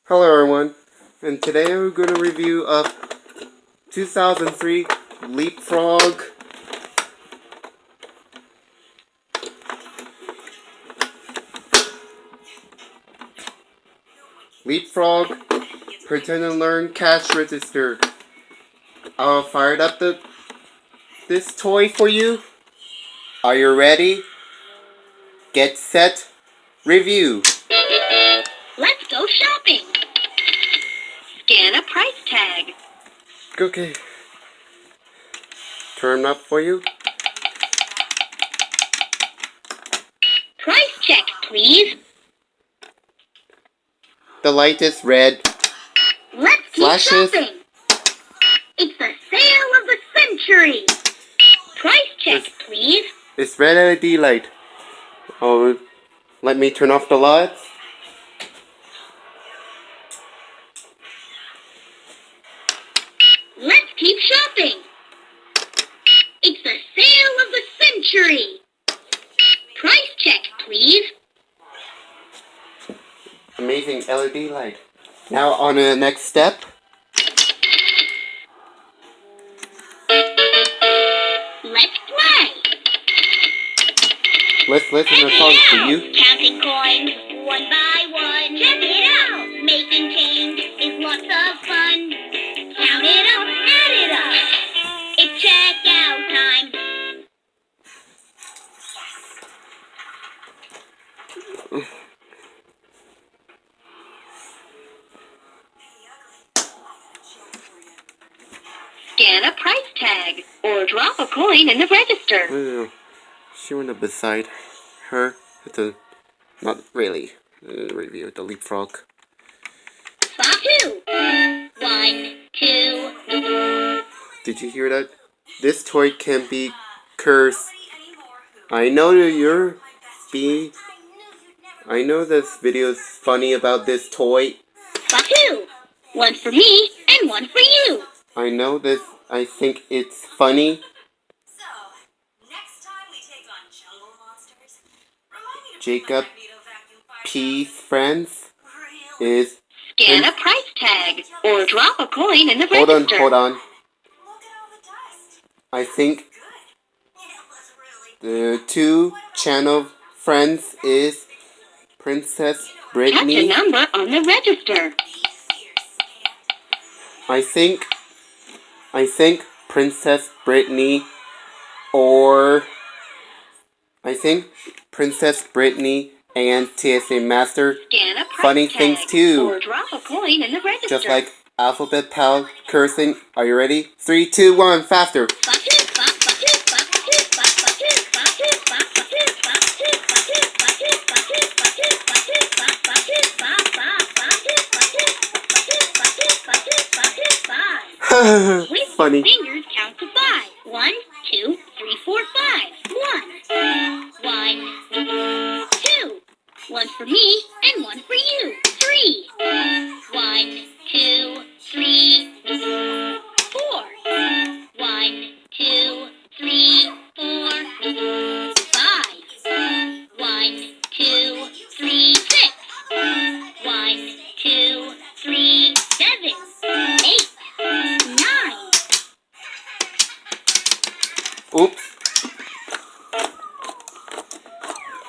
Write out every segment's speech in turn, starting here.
Hello everyone, and today we're going to review a 2003 LeapFrog Pretend and Learn Cash Register. I'll fire up this toy for you. Are you ready? Get set, review. Let's go shopping. Scan a price tag. Okay. Turn up for you. Price check, please. The light is red. Let's keep shopping. It's the sale of the century. Price check, please. It's red LED light. Oh, let me turn off the lights. Let's keep shopping. It's the sale of the century. Price check, please. Amazing LED light. Now on to the next step. Let's play. Let's listen to a song for you. Counting coins, one by one. Check it out. Making change is lots of fun. Count it up, add it up. It's checkout time. Scan a price tag or drop a coin in the register. Oh, she went up beside her. It's a not really review the LeapFrog. Spot 2. 1, 2. Did you hear that? This toy can be cursed. I know that I know this video is funny about this toy. Spot 2. One for me and one for you. I know this. I think it's funny. Jacob P's friends is... Scan a price tag or drop a coin in the register. Hold on. I think the 2 channel friends is Princess Brittany. Touch a number on the register. I think Princess Brittany and TSA Master. Scan a price Funny tag things too. Or drop a coin in the register. Just like alphabet pal cursing. Are you ready? 3, 2, 1, faster. Funny. Fingers count to 5. 1, 2, 3, 4, 5. 1, 2. One for me and one for you. 3. 1, 2, 3, 4. 1, 2, 3, 4, 5. 1, 2, 3, 6. 1, 2, 3, 7, 8, 9. Oops.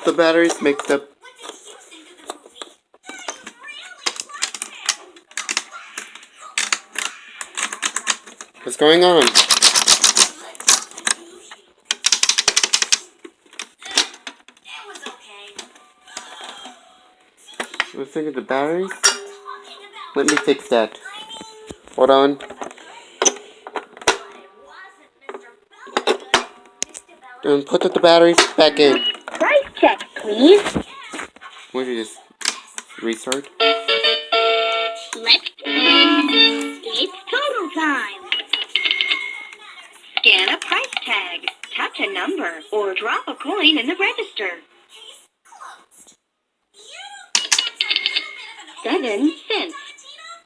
The battery's mixed up. What's going on? What's thinking the batteries? Let me fix that. Hold on. And put the batteries back in. Price check, please. What did you just restart? Let's It's total time. Scan a price tag, touch a number, or drop a coin in the register. 7 cents.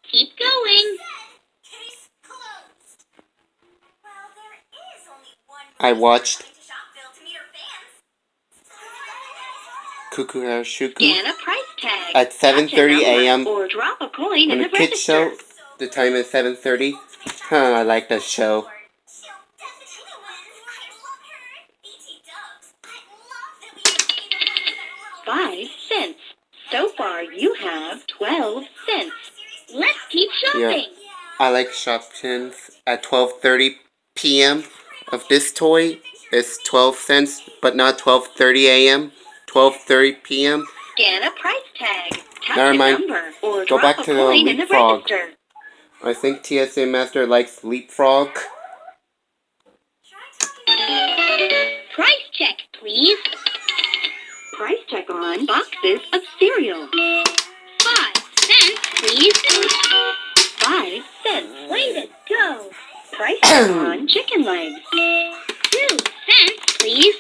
Keep going. I watched Kuu harajuku. Scan a price tag tag. at 7:30 a.m. Or drop a coin in on the the kids show. register. The time is 7:30. I like that show. 5 cents. So far, you have 12 cents. Let's keep shopping. Yeah, I like shopping at 12:30 p.m. of this toy. It's 12 cents, but not 12:30 a.m. 12:30 p.m. Scan a price tag. Tap Never the mind. number or Go drop back a to the coin in the LeapFrog. register. I think TSA Master likes LeapFrog. Price check, please. Price check on boxes of cereal. 5 cents, please. 5 cents. Way to go. Price check on chicken legs. 2 cents, please.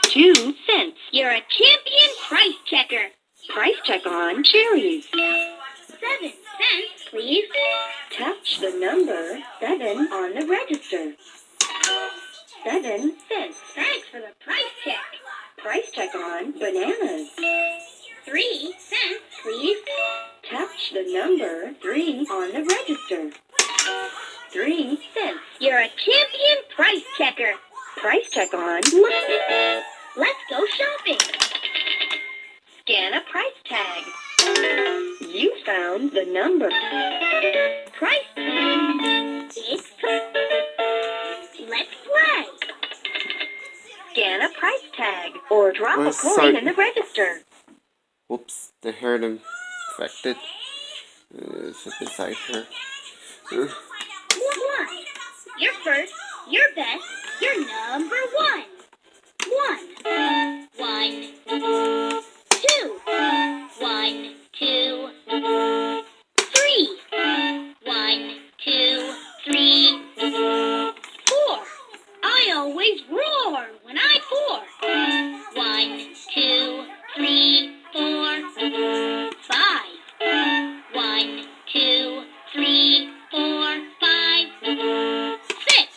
2 cents. You're a champion price checker. Price check on cherries. 7 cents, please. Touch the number 7 on the register. 7 cents. Thanks for the price check. Price check on bananas. 3 cents, please. Touch the number 3 on the register. 3 cents. You're a champion price checker. Price check on muffins. Let's go shopping. Scan a price tag. You found the number. Price. It's Let's play. Scan a price tag or drop a coin in the register. Whoops, the hair infected. It's beside her. 1. You're first. You're best. You're number 1. 1. 1. 2. 1, 2. 3. 1, 2, 3. 4. I always roar when I pour. 1, 2, 3, 4. 5. 1, 2, 3, 4, 5. 6.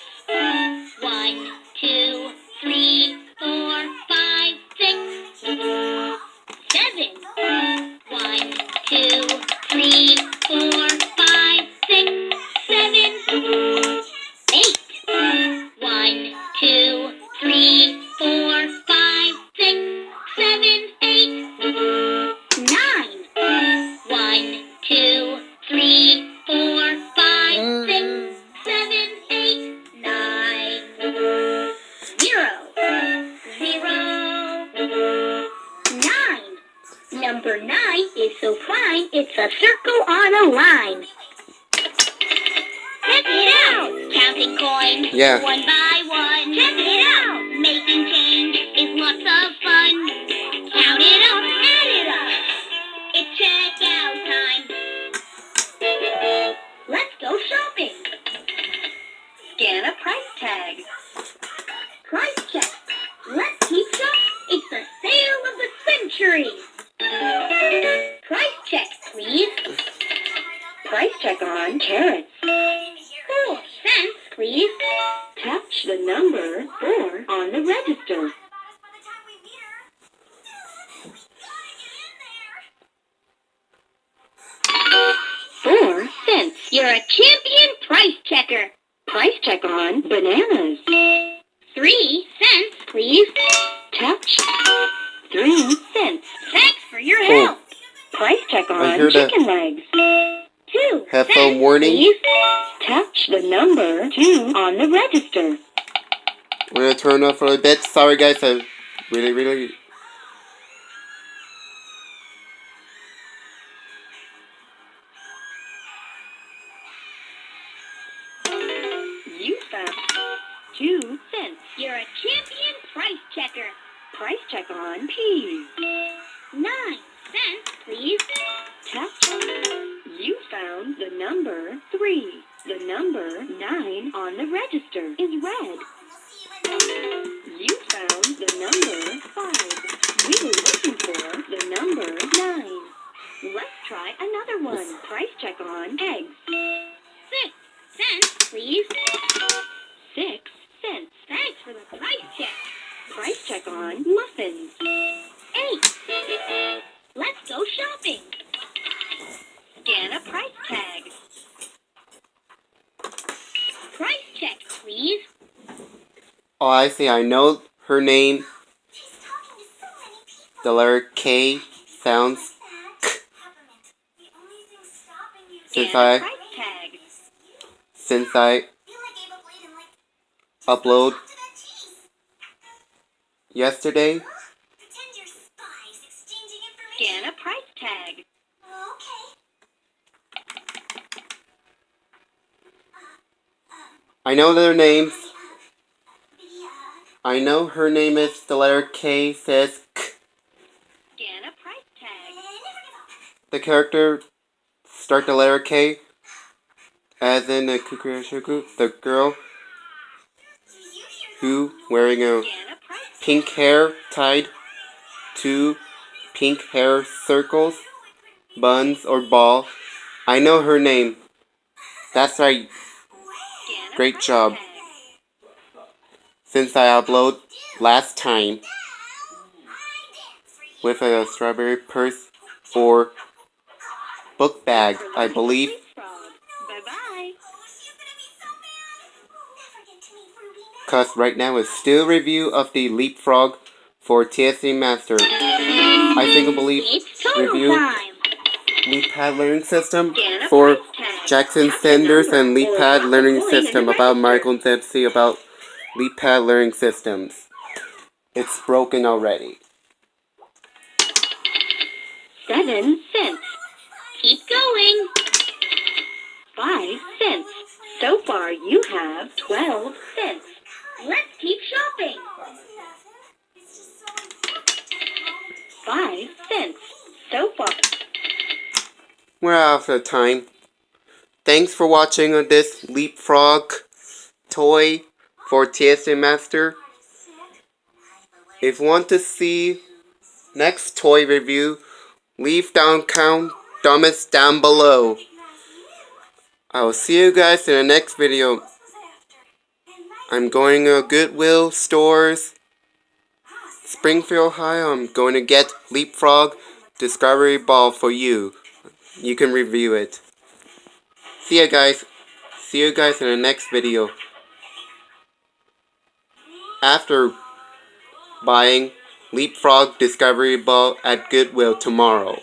1, 2, 3, 4, 5, 6. 7. 1, 2, 3, 4, 5, 6, 7. 8. 1, 2, 3, 4, 5, 6, 7, 8. 9. 1, 2, 3, 4, 5, 6, 7, 8, 9. 0. 0. 9. Number 9 is so fine, it's a circle on a line. Check it out! Counting coins, Yeah. one by one. Check it out! Making change is lots of fun. Count it up, add it up. It's checkout time. Let's go shopping. Scan a price tag. Price check. Let's keep shopping. It's the sale of the century. Price check, please. Price check on carrots. 4 cents, please. Touch the number 4 on the register. 4 cents. You're a champion price checker. Price check on bananas. 3 cents, please. Touch. 3 cents. Thanks for your help. Price check on chicken legs. 2 Headphone cents, warning. please. Touch the number 2 on the register. We're gonna turn off for a bit. Sorry guys, I really You found 2 cents. You're a champion price checker. Price check on peas. 9 cents, please. Touch. You found the number 3. The number 9 on the register is red. You found the number 5. We were looking for the number 9. Let's try another one. Price check on eggs. 6 cents, please. 6 cents. Thanks for the price check. Price check on muffins. 8. Let's go shopping. a price tag. Price check, please. Oh, I see. I know her name. The letter K sounds And a price tag. since I upload yesterday. Scan a price tag. I know their names. I know her name is the letter K says K. Scan a price tag. The character start the letter K, as in the harajuku, the girl who wearing a Scan a price tag. pink hair tied to pink hair circles, buns or ball. I know her name. That's right. Scan a Great price job. tag. Since I upload last time with a strawberry purse or book bag, I believe. Bye-bye. Cause right now is still review of the LeapFrog for TSC Master. I believe It's total review time. LeapPad learning system Scan a for price tag. Jackson Tap the Sanders number and or LeapPad drop a learning coin system in the about register. Michael Dempsey about LeapPad learning systems. It's broken already. 7 cents. Keep going. 5 cents. So far you have 12 cents. Let's keep shopping. 5 cents. So far. We're out of time. Thanks for watching this LeapFrog toy for TSA Master. If you want to see next toy review, leave comments down below. I will see you guys in the next video. I'm going to Goodwill stores, Springfield, Ohio. I'm going to get LeapFrog Discovery Ball for you. You can review it. See ya guys. See you guys in the next video. After buying LeapFrog Discovery Ball at Goodwill tomorrow.